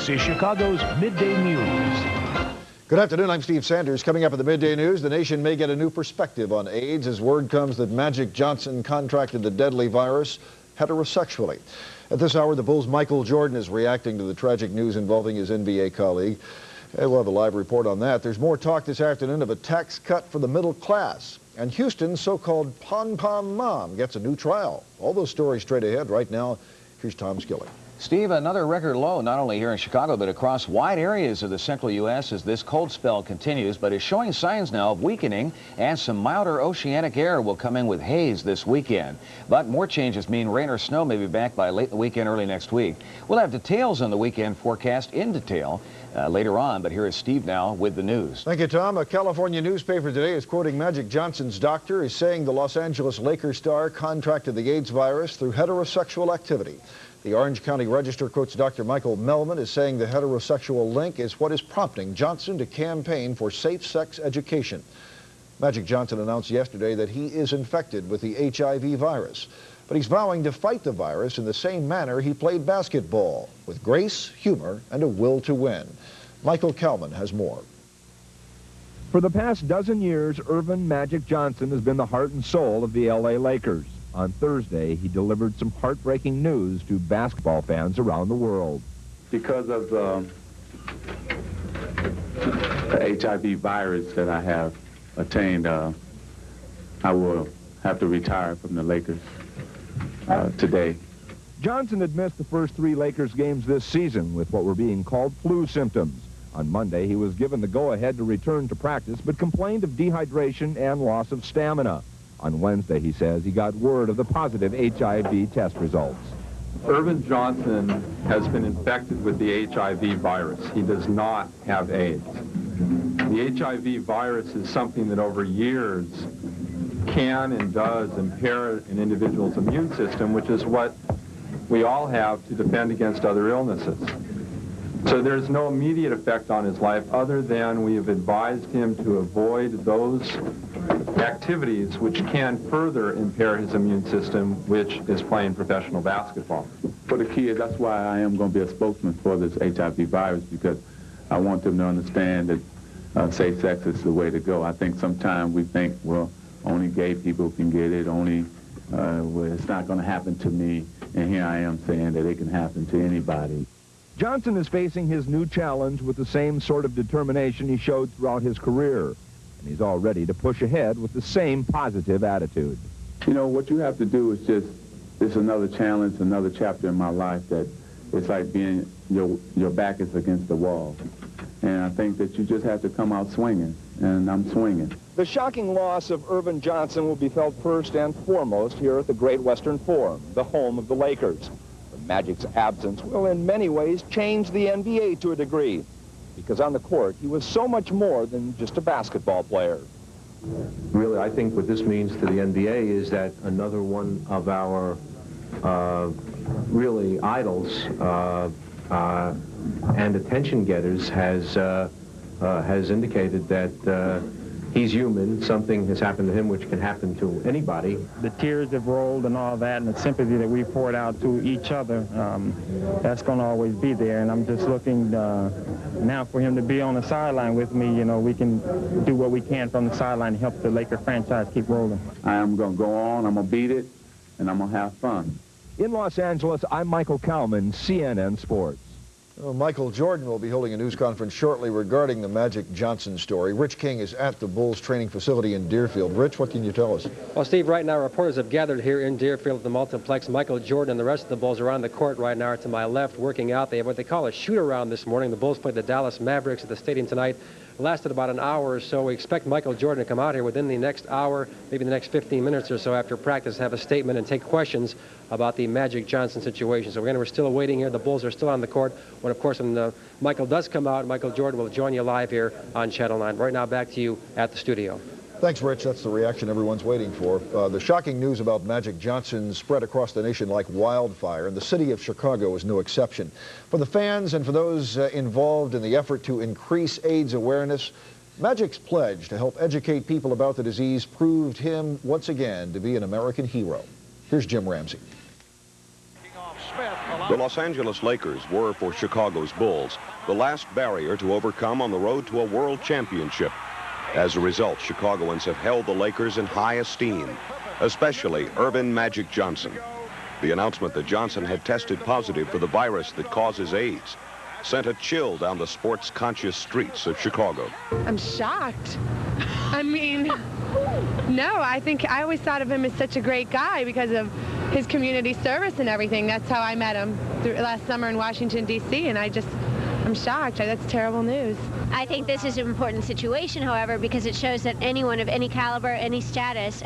This is Chicago's Midday News. Good afternoon, I'm Steve Sanders. Coming up at the Midday News, the nation may get a new perspective on AIDS as word comes that Magic Johnson contracted the deadly virus heterosexually. At this hour, the Bulls' Michael Jordan is reacting to the tragic news involving his NBA colleague. We'll have a live report on that. There's more talk this afternoon of a tax cut for the middle class. And Houston's so-called pom-pom mom gets a new trial. All those stories straight ahead. Right now, here's Tom Skilling. Steve, another record low, not only here in Chicago, but across wide areas of the central U.S. as this cold spell continues, but is showing signs now of weakening, and some milder oceanic air will come in with haze this weekend. But more changes mean rain or snow may be back by late in the weekend, early next week. We'll have details on the weekend forecast in detail later on, but here is Steve now with the news. Thank you, Tom. A California newspaper today is quoting Magic Johnson's doctor is saying the Los Angeles Lakers star contracted the AIDS virus through heterosexual activity. The Orange County Register quotes Dr. Michael Melman as saying the heterosexual link is what is prompting Johnson to campaign for safe sex education. Magic Johnson announced yesterday that he is infected with the HIV virus, but he's vowing to fight the virus in the same manner he played basketball, with grace, humor, and a will to win. Michael Kalman has more. For the past dozen years, Earvin Magic Johnson has been the heart and soul of the LA Lakers. On Thursday, he delivered some heartbreaking news to basketball fans around the world. Because of the HIV virus that I have attained, I will have to retire from the Lakers today. Johnson had missed the first 3 Lakers games this season with what were being called flu symptoms. On Monday, he was given the go-ahead to return to practice, but complained of dehydration and loss of stamina. On Wednesday, he says, he got word of the positive HIV test results. Earvin Johnson has been infected with the HIV virus. He does not have AIDS. The HIV virus is something that over years can and does impair an individual's immune system, which is what we all have to defend against other illnesses. So there's no immediate effect on his life other than we have advised him to avoid those activities which can further impair his immune system, which is playing professional basketball. For the kids, that's why I am going to be a spokesman for this HIV virus, because I want them to understand that safe sex is the way to go. I think sometimes we think, well, only gay people can get it, only well, it's not going to happen to me, and here I am saying that it can happen to anybody. Johnson is facing his new challenge with the same sort of determination he showed throughout his career, and he's all ready to push ahead with the same positive attitude. You know, what you have to do is just, it's another challenge, another chapter in my life that it's like being, your back is against the wall. And I think that you just have to come out swinging, and I'm swinging. The shocking loss of Earvin Johnson will be felt first and foremost here at the Great Western Forum, the home of the Lakers. Magic's absence will in many ways change the NBA to a degree, because on the court he was so much more than just a basketball player. Really, I think what this means to the NBA is that another one of our really idols and attention getters has indicated that he's human. Something has happened to him which can happen to anybody. The tears have rolled and all that, and the sympathy that we poured out to each other, that's going to always be there. And I'm just looking now for him to be on the sideline with me. You know, we can do what we can from the sideline to help the Laker franchise keep rolling. I am going to go on, I'm going to beat it, and I'm going to have fun. In Los Angeles, I'm Michael Kalman, CNN Sports. Well, Michael Jordan will be holding a news conference shortly regarding the Magic Johnson story. Rich King is at the Bulls training facility in Deerfield. Rich, what can you tell us? Well, Steve, right now reporters have gathered here in Deerfield at the multiplex. Michael Jordan and the rest of the Bulls are on the court right now to my left working out. They have what they call a shoot-around this morning. The Bulls played the Dallas Mavericks at the stadium tonight. Lasted about an hour or so. We expect Michael Jordan to come out here within the next hour, maybe the next 15 minutes or so after practice, have a statement and take questions about the Magic Johnson situation. So we're still waiting here. The Bulls are still on the court. When, of course, when Michael does come out, Michael Jordan will join you live here on Channel 9. Right now, back to you at the studio. Thanks, Rich. That's the reaction everyone's waiting for. The shocking news about Magic Johnson spread across the nation like wildfire, and the city of Chicago is no exception. For the fans and for those involved in the effort to increase AIDS awareness, Magic's pledge to help educate people about the disease proved him once again to be an American hero. Here's Jim Ramsey. The Los Angeles Lakers were, for Chicago's Bulls, the last barrier to overcome on the road to a world championship. As a result, Chicagoans have held the Lakers in high esteem, especially Earvin Magic Johnson. The announcement that Johnson had tested positive for the virus that causes AIDS sent a chill down the sports-conscious streets of Chicago. I'm shocked. I mean, no, I always thought of him as such a great guy because of his community service and everything. That's how I met him last summer in Washington, D.C., and I'm shocked. That's terrible news. I think this is an important situation, however, because it shows that anyone of any caliber, any status,